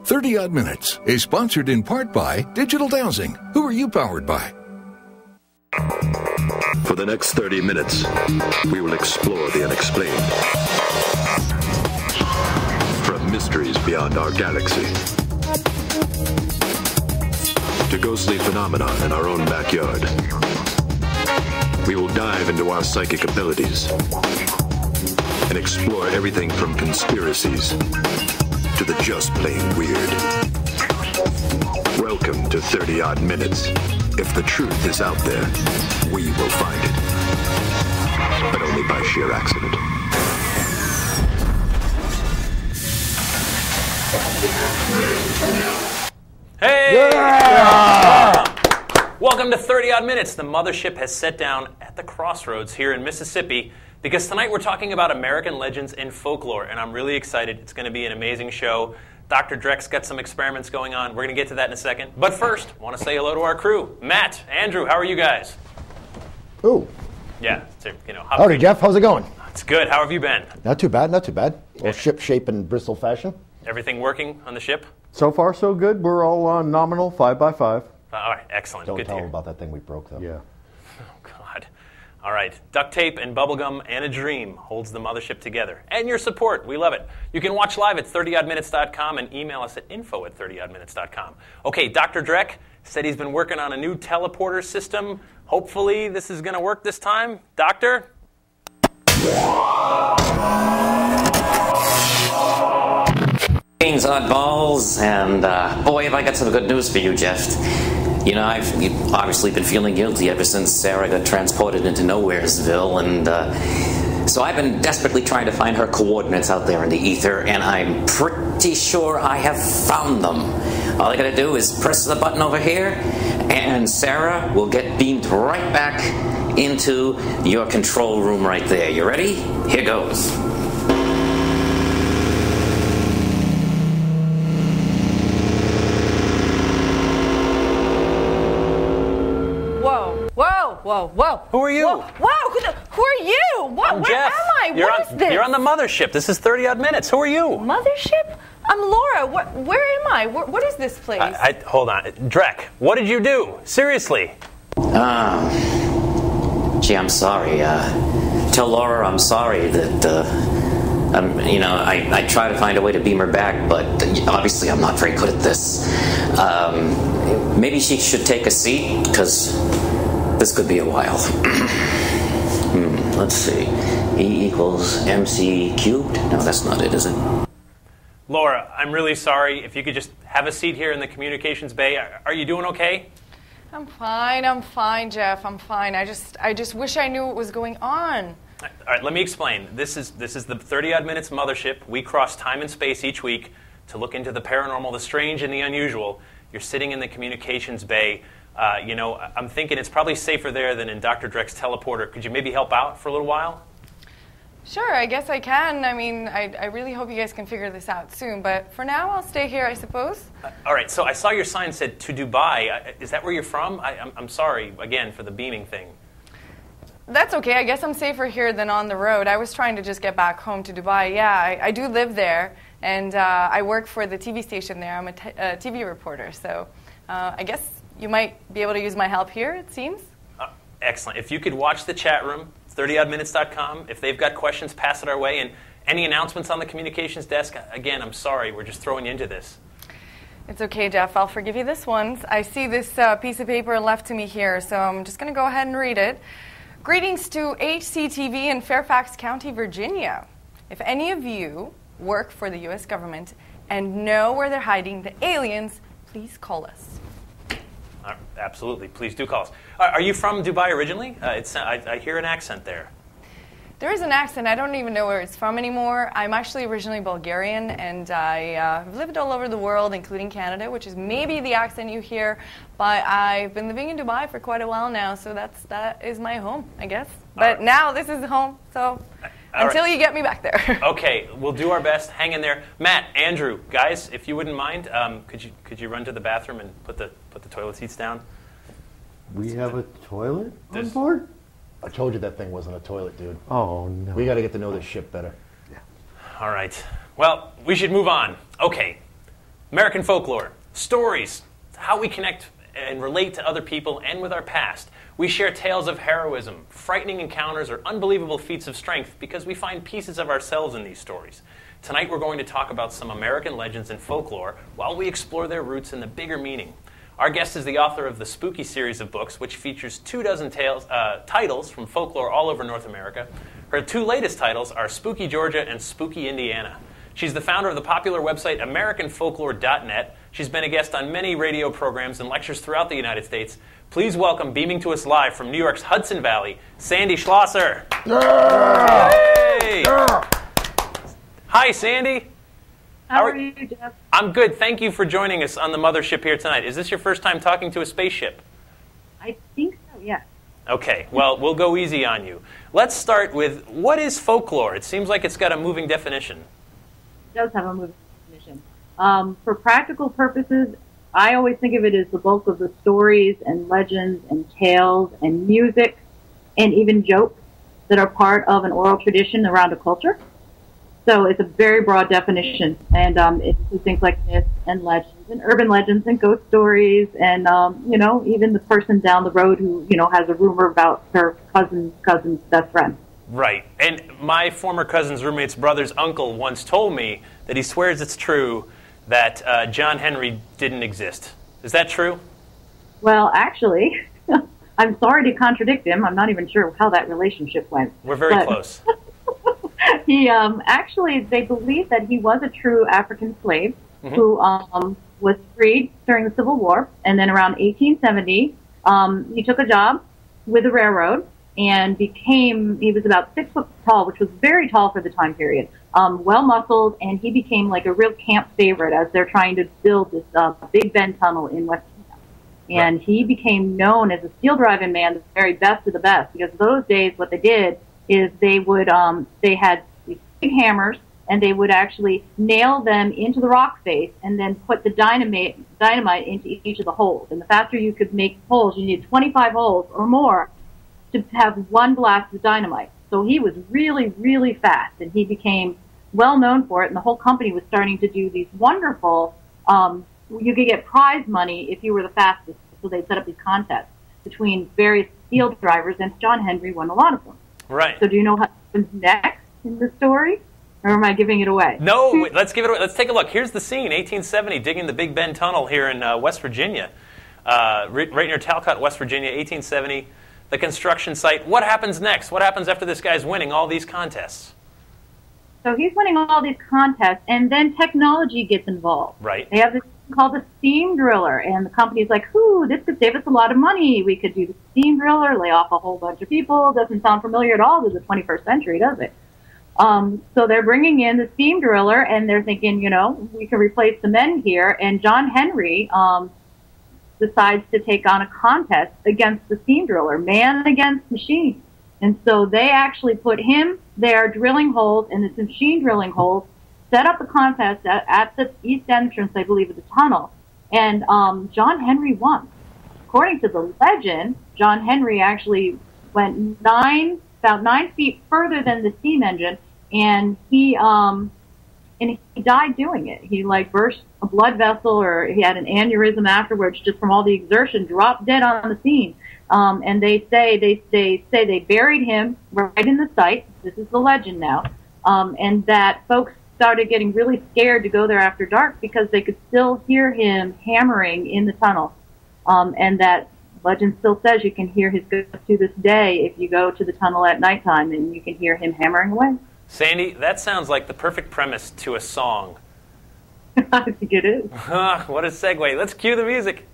30 Odd Minutes is sponsored in part by Digital Dowsing. Who are you powered by? For the next 30 minutes, we will explore the unexplained. From mysteries beyond our galaxy to ghostly phenomena in our own backyard. We will dive into our psychic abilities and explore everything from conspiracies to the just plain weird. Welcome to 30 Odd Minutes. If the truth is out there, we will find it. But only by sheer accident. Hey! Yeah! Welcome to 30 Odd Minutes. The mothership has set down at the crossroads here in Mississippi because tonight we're talking about American legends and folklore, and I'm really excited. It's going to be an amazing show. Dr. Dreck's got some experiments going on. We're going to get to that in a second. But first, I want to say hello to our crew. Matt, Andrew, how are you guys? Ooh. Yeah, so, Howdy, Jeff. How's it going? It's good. How have you been? Not too bad, not too bad. Well, ship shape in Bristol fashion. Everything working on the ship? So far, so good. We're all on nominal 5x5. All right, excellent. Don't good tell to them hear. about that thing we broke, though. Yeah. Oh, God. All right. Duct tape and bubblegum and a dream holds the mothership together. And your support. We love it. You can watch live at 30oddminutes.com and email us at info@30oddminutes.com. Okay, Dr. Dreck said he's been working on a new teleporter system. Hopefully this is going to work this time. Doctor? Greetings, oddballs, and boy, have I got some good news for you, Jeff. You know, you've obviously been feeling guilty ever since Sarah got transported into Nowheresville, and so I've been desperately trying to find her coordinates out there in the ether, and I'm pretty sure I have found them. All I gotta do is press the button over here, and Sarah will get beamed right back into your control room right there. You ready? Here goes. Whoa. Who are you? Whoa. Who are you? What? I'm Where Jeff. am I? What is this? You're on the mothership. This is 30 Odd Minutes. Who are you? Mothership? I'm Laura. Where am I? What is this place? Hold on. Dreck, what did you do? Seriously. Gee, I'm sorry. Tell Laura I'm sorry that, I try to find a way to beam her back, but obviously I'm not very good at this. Maybe she should take a seat, because this could be a while. Let's see. E equals MC cubed? No, that's not it, is it? Laura, I'm really sorry. If you could just have a seat here in the communications bay. Are you doing okay? I'm fine, Jeff. I'm fine. I just wish I knew what was going on. All right, let me explain. This is the 30 Odd Minutes mothership. We cross time and space each week to look into the paranormal, the strange, and the unusual. You're sitting in the communications bay. I'm thinking it's probably safer there than in Dr. Dreck's teleporter. Could you maybe help out for a little while? Sure, I guess I can. I mean, I really hope you guys can figure this out soon. But for now, I'll stay here, I suppose. All right, so I saw your sign said to Dubai. Is that where you're from? I'm sorry, again, for the beaming thing. That's okay. I guess I'm safer here than on the road. I was trying to just get back home to Dubai. Yeah, I do live there, and I work for the TV station there. I'm a TV reporter, so I guess you might be able to use my help here, it seems. Excellent. If you could watch the chat room, 30oddminutes.com. If they've got questions, pass it our way. And any announcements on the communications desk, again, I'm sorry. We're just throwing you into this. It's okay, Jeff. I'll forgive you this once. I see this piece of paper left to me here, so I'm just going to go ahead and read it. Greetings to HCTV in Fairfax County, Virginia. If any of you work for the U.S. government and know where they're hiding the aliens, please call us. Absolutely. Please do call us. Are you from Dubai originally? I hear an accent there. There is an accent. I don't even know where it's from anymore. I'm actually originally Bulgarian, and I've lived all over the world, including Canada, which is maybe the accent you hear. But I've been living in Dubai for quite a while now, so that is my home, I guess. But now this is home, so until you get me back there. Okay, we'll do our best. Hang in there. Matt, Andrew, guys, if you wouldn't mind, could you run to the bathroom and put the toilet seats down? We have a toilet on board? I told you that thing wasn't a toilet, dude. Oh, no. We got to get to know this ship better. Yeah. All right. Well, we should move on. Okay. American folklore, stories, how we connect and relate to other people and with our past. We share tales of heroism, frightening encounters, or unbelievable feats of strength because we find pieces of ourselves in these stories. Tonight we're going to talk about some American legends and folklore while we explore their roots and the bigger meaning. Our guest is the author of the Spooky series of books, which features 24 titles from folklore all over North America. Her two latest titles are Spooky Georgia and Spooky Indiana. She's the founder of the popular website AmericanFolklore.net. She's been a guest on many radio programs and lectures throughout the United States. Please welcome, beaming to us live from New York's Hudson Valley, Sandy Schlosser. Yeah! Hey! Yeah! Hi, Sandy. How are you, Jeff? I'm good. Thank you for joining us on the mothership here tonight. Is this your first time talking to a spaceship? I think so, yes. Okay, well, we'll go easy on you. Let's start with, what is folklore? It seems like it's got a moving definition. It does have a moving definition. For practical purposes, I always think of it as the bulk of the stories and legends and tales and music and even jokes that are part of an oral tradition around a culture. So it's a very broad definition, and it includes things like myths and legends and urban legends and ghost stories and, even the person down the road who, has a rumor about her cousin's best friend. Right. And my former cousin's roommate's brother's uncle once told me that he swears it's true that John Henry didn't exist. Is that true? Well, actually, I'm sorry to contradict him. I'm not even sure how that relationship went. We're very close. He they believe that he was a true African slave who was freed during the Civil War, and then around 1870, he took a job with the railroad and he was about 6 foot tall, which was very tall for the time period, well muscled, and he became like a real camp favorite as they're trying to build this Big Bend tunnel in West Virginia. And he became known as a steel driving man, the very best of the best, because those days what they did is they would they had these big hammers, and they would actually nail them into the rock face and then put the dynamite into each of the holes. And the faster you could make holes, you needed 25 holes or more to have one blast of dynamite. So he was really, really fast, and he became well known for it, and the whole company was starting to do these wonderful, you could get prize money if you were the fastest, so they set up these contests between various steel drivers, and John Henry won a lot of them. Right. So do you know what happens next in the story? Or am I giving it away? No, let's give it away. Let's take a look. Here's the scene, 1870, digging the Big Bend Tunnel here in West Virginia. Right near Talcott, West Virginia, 1870, the construction site. What happens next? What happens after this guy's winning all these contests? So he's winning all these contests, and then technology gets involved. Right. They have this thing called the steam driller, and the company's like, ooh, this could save us a lot of money. We could do the steam driller, lay off a whole bunch of people. Doesn't sound familiar at all to the 21st century, does it? So they're bringing in the steam driller, and they're thinking, we can replace the men here. And John Henry decides to take on a contest against the steam driller, man against machine. And so they actually put him there drilling holes in this machine drilling holes, set up a contest at the east entrance, I believe, of the tunnel. And John Henry won. According to the legend, John Henry actually went about 9 feet further than the steam engine, and he died doing it. He burst a blood vessel, or he had an aneurysm afterwards just from all the exertion, dropped dead on the scene. And they say they buried him right in the site. This is the legend now. And that folks started getting really scared to go there after dark because they could still hear him hammering in the tunnel. And that legend still says you can hear his ghost to this day if you go to the tunnel at nighttime, and you can hear him hammering away. Sandy, that sounds like the perfect premise to a song. I think it is. What a segue. Let's cue the music.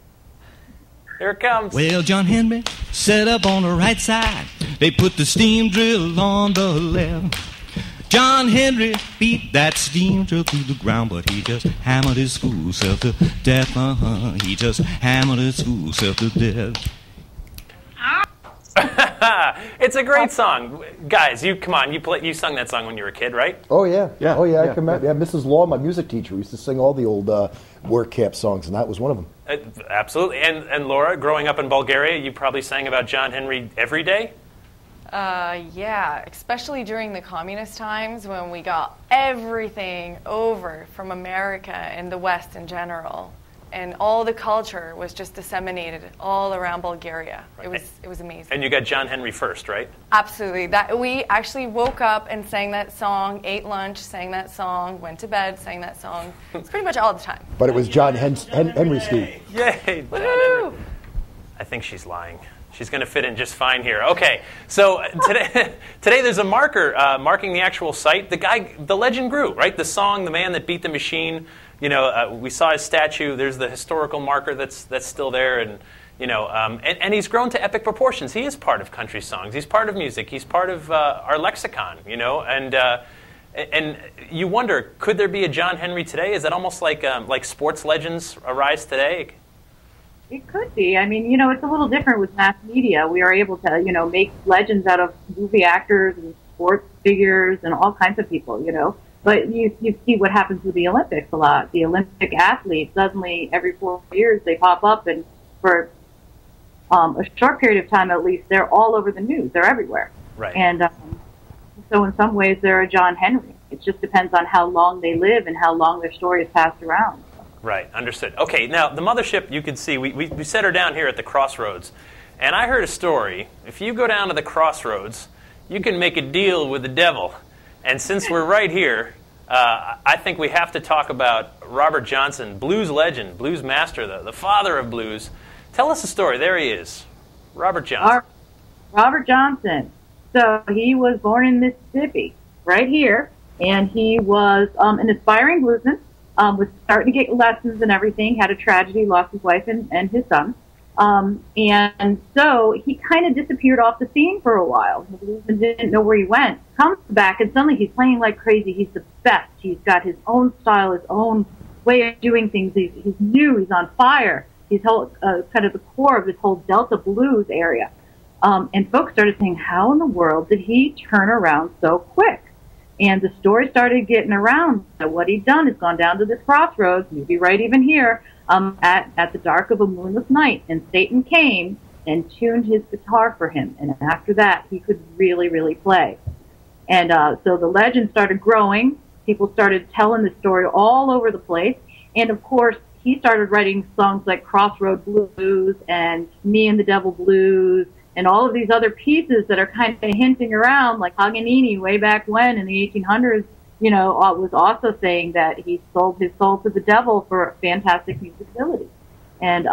Here it comes. Well, John Henry set up on the right side. They put the steam drill on the left. John Henry beat that steam drill through the ground, but he just hammered his fool self to death. He just hammered his fool self to death. It's a great song, guys. Come on, you sung that song when you were a kid, right? Oh yeah, yeah. Oh yeah. I can remember. Yeah, Mrs. Law, my music teacher, used to sing all the old work camp songs, and that was one of them. Absolutely. And Laura, growing up in Bulgaria, you probably sang about John Henry every day. Yeah, especially during the communist times when we got everything over from America and the West in general. And all the culture was just disseminated all around Bulgaria. Right. It was amazing. And you got John Henry first, right? Absolutely. That we actually woke up and sang that song, ate lunch, sang that song, went to bed, sang that song. It's pretty much all the time. But it was John Henry Steve. Yay! Woohoo! I think she's lying. She's going to fit in just fine here. Okay, so today there's a marker marking the actual site. The legend grew, right? The song, "The Man That Beat the Machine." You know, we saw his statue. There's the historical marker that's still there, and you know, and he's grown to epic proportions. He is part of country songs. He's part of music. He's part of our lexicon. You know, and you wonder, could there be a John Henry today? Is that almost like sports legends arise today? It could be. I mean, you know, it's a little different with mass media. We are able to, you know, make legends out of movie actors and sports figures and all kinds of people, you know. But you see what happens with the Olympics a lot. The Olympic athletes, suddenly every 4 years they pop up, and for a short period of time at least, they're all over the news. They're everywhere. Right. And so in some ways they're a John Henry. It just depends on how long they live and how long their story is passed around. Right, understood. Okay, now the mothership, you can see, we set her down here at the crossroads. And I heard a story. If you go down to the crossroads, you can make a deal with the devil. And since we're right here, I think we have to talk about Robert Johnson, blues legend, blues master, the father of blues. Tell us a story. There he is, Robert Johnson. Robert Johnson. So he was born in Mississippi, right here. And he was an aspiring bluesman. Was starting to get lessons and everything, had a tragedy, lost his wife and his son. And so he kind of disappeared off the scene for a while. The bluesman didn't know where he went. Comes back, and suddenly he's playing like crazy. He's the best. He's got his own style, his own way of doing things. He's new. He's on fire. He's kind of the core of this whole Delta blues area. And folks started saying, how in the world did he turn around so quick? And the story started getting around that what he'd done is gone down to this crossroads, maybe right even here, at the dark of a moonless night. And Satan came and tuned his guitar for him. And after that, he could really, really play. And so the legend started growing. People started telling the story all over the place. And, of course, he started writing songs like Crossroad Blues and Me and the Devil Blues, and all of these other pieces that are kind of hinting around, like Paganini way back when in the 1800s, you know, was also saying that he sold his soul to the devil for fantastic music ability. And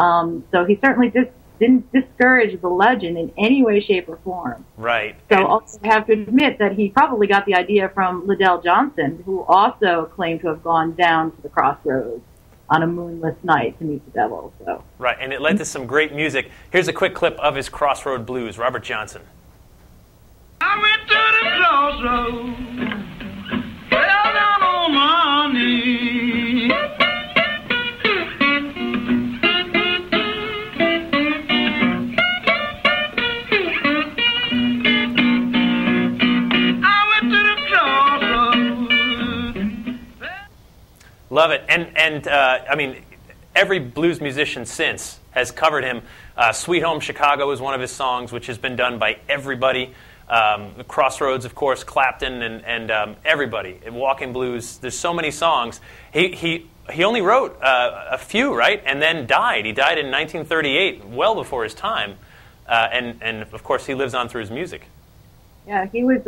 so he certainly didn't discourage the legend in any way, shape, or form. Right. So also I have to admit that he probably got the idea from Liddell Johnson, who also claimed to have gone down to the crossroads on a moonless night to meet the devil. So. Right, and it led to some great music. Here's a quick clip of his Crossroad Blues, Robert Johnson. I went to the crossroads, fell down on my knees. I went to the crossroads. Love it. And I mean, every blues musician since has covered him. Sweet Home Chicago is one of his songs, which has been done by everybody. The Crossroads, of course, Clapton, and everybody. Walking Blues, there's so many songs. He only wrote a few, right? And then died. He died in 1938, well before his time. And of course, he lives on through his music. Yeah, he was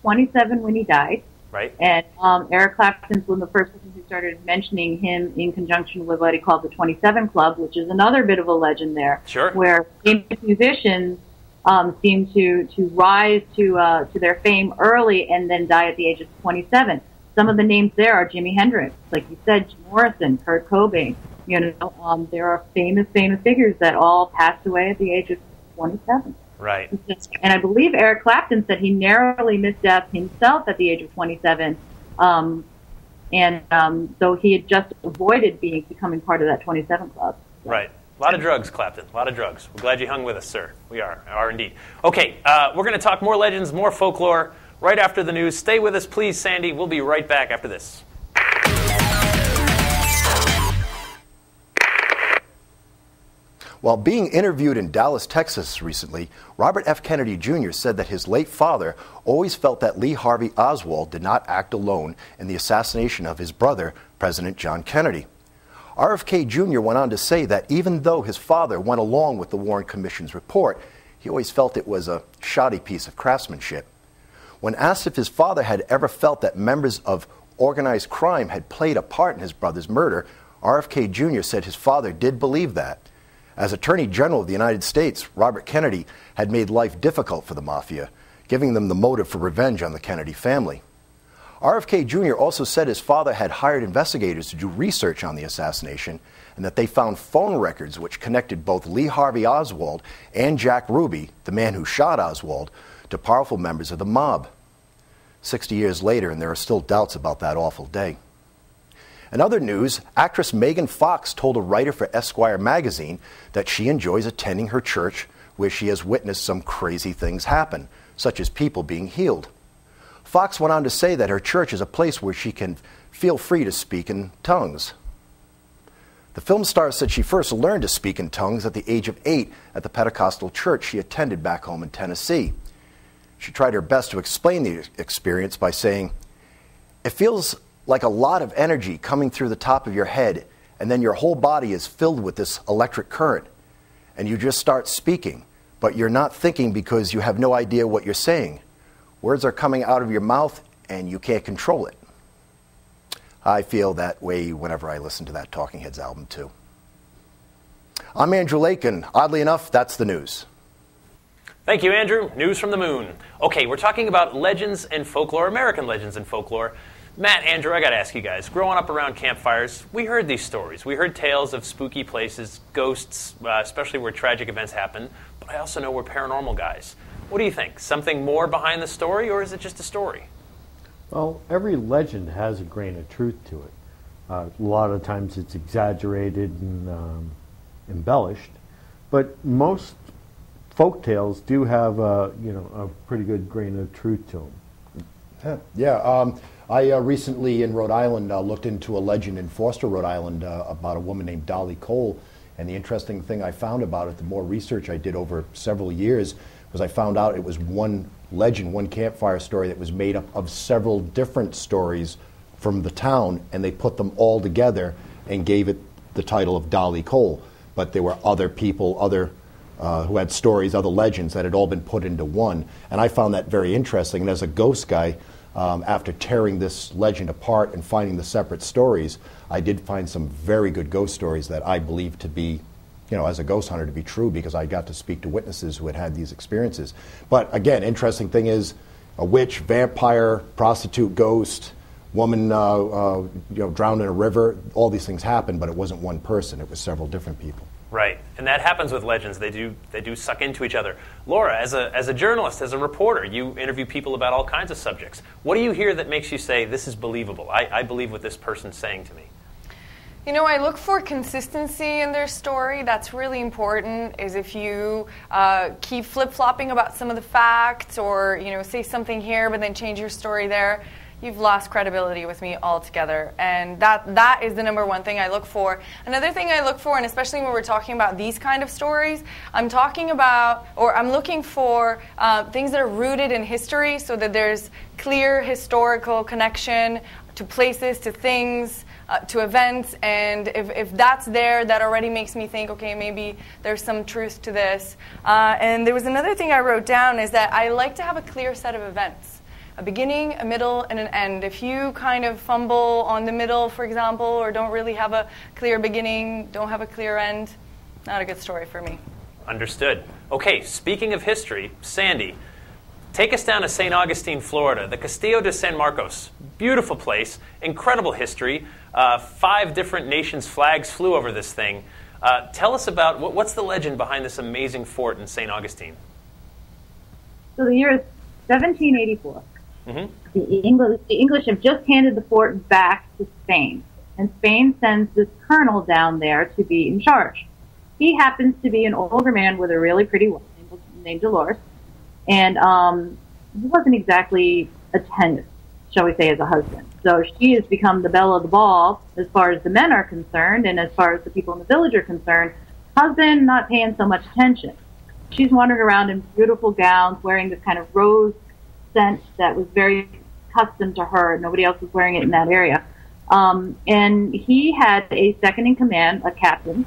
27 when he died. Right. And Eric Clapton's one of the first people who started mentioning him in conjunction with what he called the 27 Club, which is another bit of a legend there. Sure. Where famous musicians seem to rise to their fame early and then die at the age of 27. Some of the names there are Jimi Hendrix, like you said, Jim Morrison, Kurt Cobain. You know, there are famous figures that all passed away at the age of 27. Right. And I believe Eric Clapton said he narrowly missed death himself at the age of 27. So he had just avoided becoming part of that 27 Club. So. Right. A lot of drugs, Clapton. A lot of drugs. We're glad you hung with us, sir. We are indeed. Okay, we're going to talk more legends, more folklore right after the news. Stay with us, please, Sandy. We'll be right back after this. While being interviewed in Dallas, Texas recently, Robert F. Kennedy Jr. said that his late father always felt that Lee Harvey Oswald did not act alone in the assassination of his brother, President John Kennedy. RFK Jr. went on to say that even though his father went along with the Warren Commission's report, he always felt it was a shoddy piece of craftsmanship. When asked if his father had ever felt that members of organized crime had played a part in his brother's murder, RFK Jr. said his father did believe that. As Attorney General of the United States, Robert Kennedy had made life difficult for the mafia, giving them the motive for revenge on the Kennedy family. RFK Jr. also said his father had hired investigators to do research on the assassination and that they found phone records which connected both Lee Harvey Oswald and Jack Ruby, the man who shot Oswald, to powerful members of the mob. 60 years later, and there are still doubts about that awful day. In other news, actress Megan Fox told a writer for Esquire magazine that she enjoys attending her church where she has witnessed some crazy things happen, such as people being healed. Fox went on to say that her church is a place where she can feel free to speak in tongues. The film star said she first learned to speak in tongues at the age of 8 at the Pentecostal church she attended back home in Tennessee. She tried her best to explain the experience by saying, "It feels like a lot of energy coming through the top of your head, and then your whole body is filled with this electric current, and you just start speaking, but you're not thinking because you have no idea what you're saying. Words are coming out of your mouth, and you can't control it." I feel that way whenever I listen to that Talking Heads album, too. I'm Andrew Lake, and oddly enough, that's the news. Thank you, Andrew. News from the moon. Okay, we're talking about legends and folklore, American legends and folklore. Matt, Andrew, I got to ask you guys, growing up around campfires, we heard these stories. We heard tales of spooky places, ghosts, especially where tragic events happen, but I also know we're paranormal guys. What do you think? Something more behind the story, or is it just a story? Well, every legend has a grain of truth to it. A lot of times it's exaggerated and embellished, but most folk tales do have a pretty good grain of truth to them. Yeah. I recently in Rhode Island looked into a legend in Foster, Rhode Island about a woman named Dolly Cole. And the interesting thing I found about it, the more research I did over several years, was I found out it was one legend, one campfire story that was made up of several different stories from the town, and they put them all together and gave it the title of Dolly Cole. But there were other people, who had stories, other legends that had all been put into one. And I found that very interesting. And as a ghost guy, after tearing this legend apart and finding the separate stories, I did find some very good ghost stories that I believe to be, as a ghost hunter, to be true, because I got to speak to witnesses who had had these experiences. But again, interesting thing is, a witch, vampire, prostitute, ghost, woman drowned in a river, all these things happened, but it wasn't one person, it was several different people. Right, and that happens with legends. They do suck into each other. Laura, as a journalist, as a reporter, you interview people about all kinds of subjects. What do you hear that makes you say, this is believable? I believe what this person's saying to me. I look for consistency in their story. That's really important, is if you keep flip-flopping about some of the facts or, say something here but then change your story there, you've lost credibility with me altogether. And that is the number one thing I look for. Another thing I look for, and especially when we're talking about these kind of stories, I'm looking for things that are rooted in history, so that there's clear historical connection to places, to things, to events. And if that's there, that already makes me think, okay, maybe there's some truth to this. And there was another thing I wrote down, is that I like to have a clear set of events. A beginning, a middle, and an end. If you kind of fumble on the middle, for example, or don't really have a clear beginning, don't have a clear end, not a good story for me. Understood. Okay, speaking of history, Sandy, take us down to St. Augustine, Florida, the Castillo de San Marcos. Beautiful place, incredible history. 5 different nations' flags flew over this thing. Tell us about, what's the legend behind this amazing fort in St. Augustine? So the year is 1784. Mm-hmm. The English have just handed the fort back to Spain, and Spain sends this colonel down there to be in charge. He happens to be an older man with a really pretty wife named Dolores, and he wasn't exactly attentive, shall we say, as a husband. So she has become the belle of the ball as far as the men are concerned, and as far as the people in the village are concerned, husband not paying so much attention. She's wandering around in beautiful gowns, wearing this kind of rose scent that was very custom to her. Nobody else was wearing it in that area. And he had a second in command, a captain,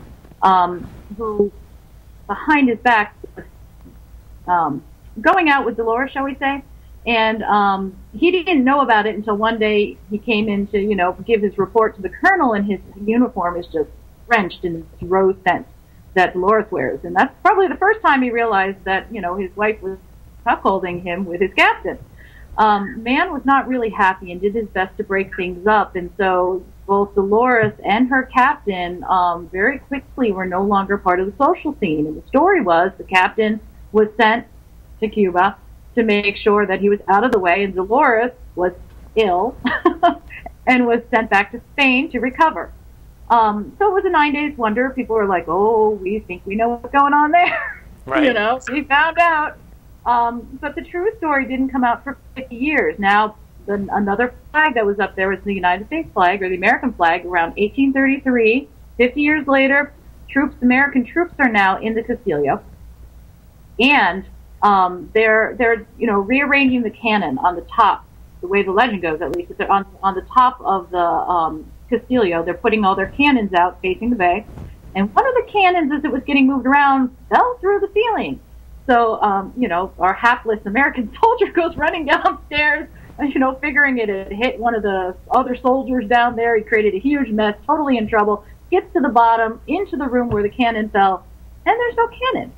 who behind his back was going out with Dolores, shall we say. And he didn't know about it until one day he came in to, give his report to the colonel, and his uniform is just drenched in this rose scent that Dolores wears. And that's probably the first time he realized that, his wife was cuckolding him with his captain. Man was not really happy and did his best to break things up. And so both Dolores and her captain very quickly were no longer part of the social scene. And the story was the captain was sent to Cuba to make sure that he was out of the way, and Dolores was ill and was sent back to Spain to recover. So it was a 9 days wonder. People were like, oh, we think we know what's going on there. Right. We found out. But the true story didn't come out for 50 years. Now, another flag that was up there was the United States flag, or the American flag, around 1833. 50 years later, American troops are now in the Castillo. And they're rearranging the cannon on the top, the way the legend goes at least. They're on the top of the Castillo. They're putting all their cannons out facing the bay. And one of the cannons, as it was getting moved around, fell through the ceiling. So, our hapless American soldier goes running downstairs, figuring it had hit one of the other soldiers down there. He created a huge mess, totally in trouble, gets to the bottom, into the room where the cannon fell, and there's no cannon.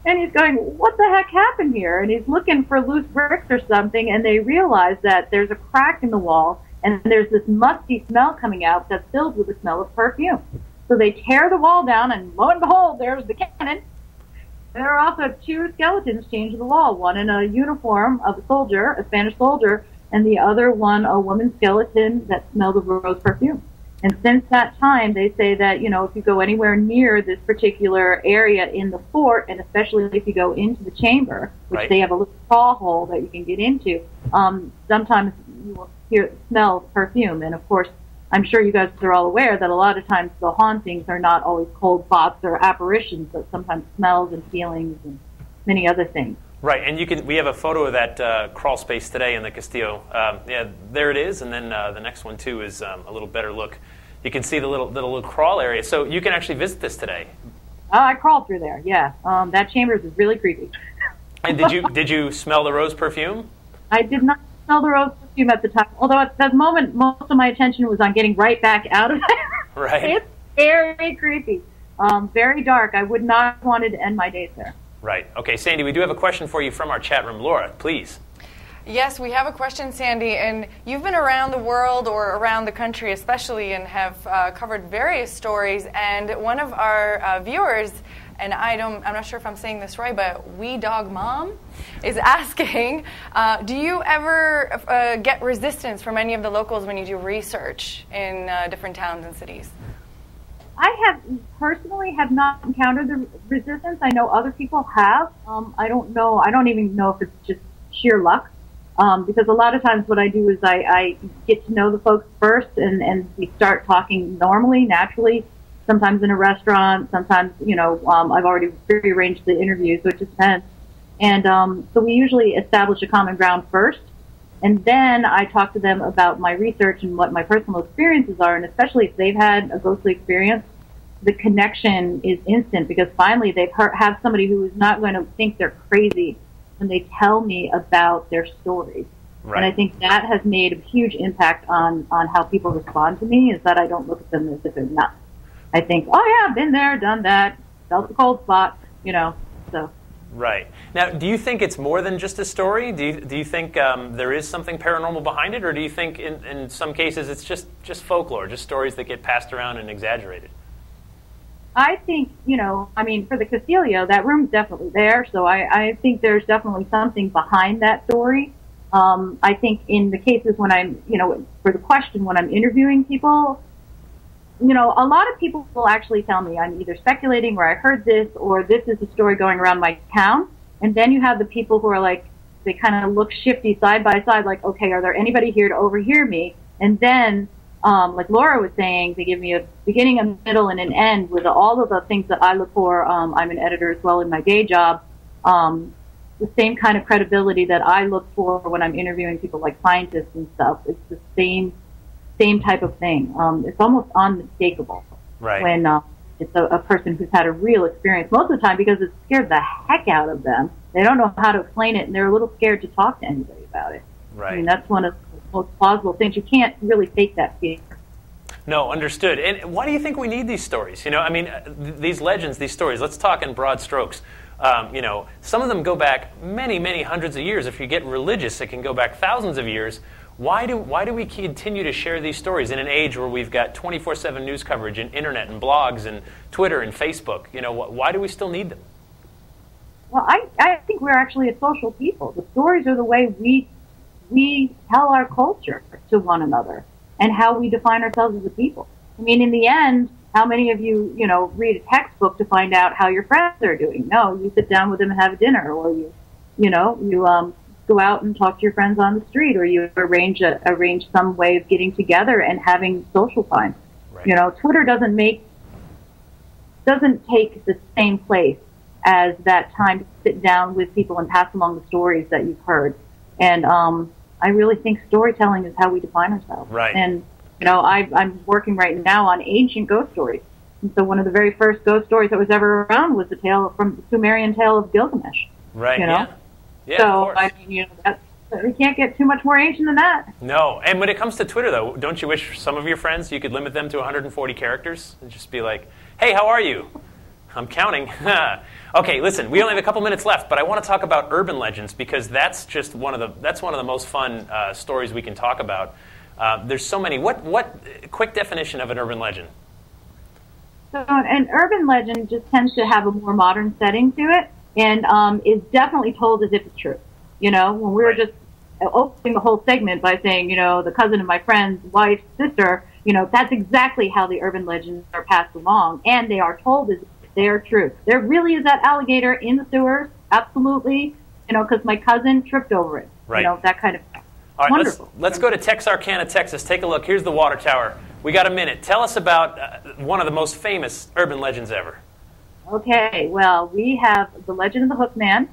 And he's going, what the heck happened here? And he's looking for loose bricks or something, and they realize that there's a crack in the wall, and there's this musty smell coming out that's filled with the smell of perfume. So they tear the wall down, and lo and behold, there's the cannon. There are also two skeletons chained to the wall, one in a uniform of a soldier, a Spanish soldier, and the other one a woman's skeleton that smelled of rose perfume. And since that time, they say that, if you go anywhere near this particular area in the fort, and especially if you go into the chamber, which right. They have a little crawl hole that you can get into, sometimes you will smell perfume. And of course, I'm sure you guys are all aware that a lot of times the hauntings are not always cold spots or apparitions, but sometimes smells and feelings and many other things. Right, and we have a photo of that crawl space today in the Castillo. There it is, and then the next one too is a little better look. You can see the little crawl area, so you can actually visit this today. I crawled through there. Yeah, that chambers is really creepy. And did you smell the rose perfume? I did not smell the rose perfume at the time, although at that moment most of my attention was on getting right back out of there. Right. It's very creepy, very dark. I would not have wanted to end my days there. Right. Okay, Sandy, we do have a question for you from our chat room. Laura, please. Yes, we have a question, Sandy, and you've been around the world, or around the country especially, and have covered various stories, and one of our viewers, and I'm not sure if I'm saying this right, but Wee Dog Mom is asking, do you ever get resistance from any of the locals when you do research in different towns and cities? I personally have not encountered the resistance. I know other people have. I don't know. I don't even know if it's just sheer luck. Because a lot of times what I do is I get to know the folks first, and we start talking normally, naturally, sometimes in a restaurant, sometimes, I've already prearranged the interview, so it just depends. And so we usually establish a common ground first, and then I talk to them about my research and what my personal experiences are, and especially if they've had a ghostly experience, the connection is instant, because finally they have somebody who is not going to think they're crazy when they tell me about their stories. Right. And I think that has made a huge impact on how people respond to me, is that I don't look at them as if they're nuts. I think, oh yeah, been there, done that, felt the cold spot, so. Right. Now, do you think it's more than just a story? Do you think there is something paranormal behind it, or do you think in some cases it's just folklore, just stories that get passed around and exaggerated? I think, for the Castillo, that room's definitely there, so I think there's definitely something behind that story. I think in the cases when I'm, for the question, when I'm interviewing people, a lot of people will actually tell me I'm either speculating or I heard this, or this is a story going around my town. And then you have the people who are like, they kind of look shifty side by side, like, okay, are there anybody here to overhear me? And then like Laura was saying, they give me a beginning, a middle, and an end with all of the things that I look for. I'm an editor as well in my day job. The same kind of credibility that I look for when I'm interviewing people like scientists and stuff. It's the same type of thing. It's almost unmistakable when it's a person who's had a real experience. Most of the time, because it scared the heck out of them. They don't know how to explain it, and they're a little scared to talk to anybody about it. Right. I mean, that's one of the most plausible things. You can't really fake that fear. No, understood. And why do you think we need these stories? You know, I mean, these legends, these stories, let's talk in broad strokes. You know, some of them go back many, many hundreds of years. If you get religious, it can go back thousands of years. Why do we continue to share these stories in an age where we've got 24/7 news coverage and internet and blogs and Twitter and Facebook? You know, why do we still need them? Well, I think we're actually a social people. The stories are the way we tell our culture to one another and how we define ourselves as a people. I mean, in the end, how many of you, read a textbook to find out how your friends are doing? No, you sit down with them and have a dinner, or you go out and talk to your friends on the street, or you arrange some way of getting together and having social time. Right. Twitter doesn't take the same place as that time to sit down with people and pass along the stories that you've heard. And I really think storytelling is how we define ourselves. Right. And I'm working right now on ancient ghost stories. And so one of the very first ghost stories that was ever around was the Sumerian tale of Gilgamesh. Right. Yeah, so, I mean, we can't get too much more ancient than that. No. And when it comes to Twitter, though, don't you wish some of your friends you could limit them to 140 characters and just be like, hey, how are you? I'm counting. Okay, listen, we only have a couple minutes left, but I want to talk about urban legends because that's just one of the most fun stories we can talk about. There's so many. What quick definition of an urban legend? So an urban legend just tends to have a more modern setting to it, and is definitely told as if it's true. When we were just opening the whole segment by saying, the cousin of my friend's wife's sister, that's exactly how the urban legends are passed along, and they are told as if they're true. There really is that alligator in the sewers, absolutely, because my cousin tripped over it. Right. That kind of thing. All right, wonderful. let's go to Texarkana, Texas. Take a look. Here's the water tower. We got a minute. Tell us about one of the most famous urban legends ever. Okay, well, we have the legend of the Hook Man.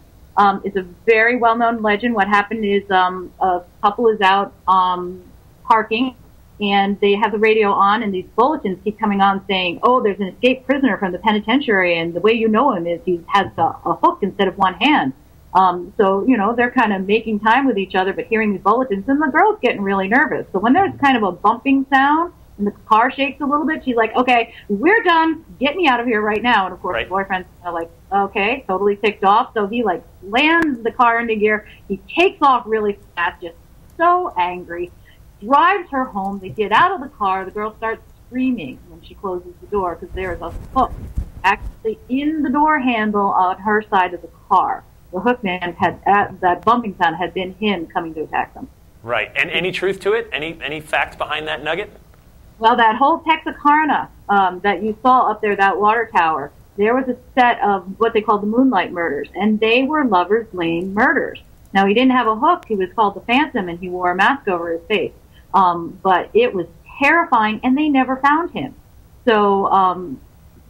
It's a very well-known legend. What happened is a couple is out parking, and they have the radio on, and these bulletins keep coming on saying, oh, there's an escaped prisoner from the penitentiary, and the way you know him is he has a hook instead of one hand. So, they're kind of making time with each other, but hearing these bulletins, and the girl's getting really nervous. So when there's kind of a bumping sound and the car shakes a little bit, she's like, okay, we're done. Get me out of here right now. And, of course, The boyfriend's kind of like, okay, totally ticked off. So he, lands the car into gear. He takes off really fast, just so angry, drives her home. They get out of the car. The girl starts screaming when she closes the door because there is a hook actually in the door handle on her side of the car. The Hook Man that bumping sound had been him coming to attack them. Right. And any truth to it? Any facts behind that nugget? Well, that whole Texarkana that you saw up there, that water tower, there was a set of what they called the Moonlight Murders, and they were lovers' lane murders. Now, he didn't have a hook. He was called the Phantom, and he wore a mask over his face. But it was terrifying, and they never found him. So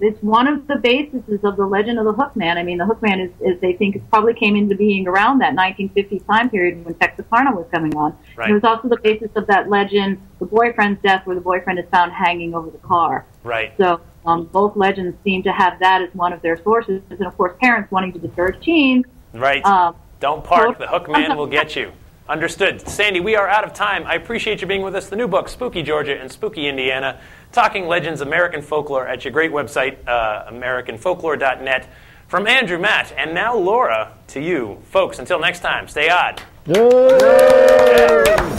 it's one of the bases of the legend of the Hook Man. I mean, the Hook Man is they think it probably came into being around that 1950s time period when Texarkana was coming on. Right. It was also the basis of that legend, the boyfriend's death, where the boyfriend is found hanging over the car. Right. So both legends seem to have that as one of their sources. And, of course, parents wanting to discourage teens. Right. Don't park. The Hook Man will get you. Understood. Sandy, we are out of time. I appreciate you being with us. The new book, Spooky Georgia and Spooky Indiana, Talking Legends, American Folklore, at your great website, AmericanFolklore.net. From Andrew, Matt, and now Laura, to you. Folks, until next time, stay odd. Yay!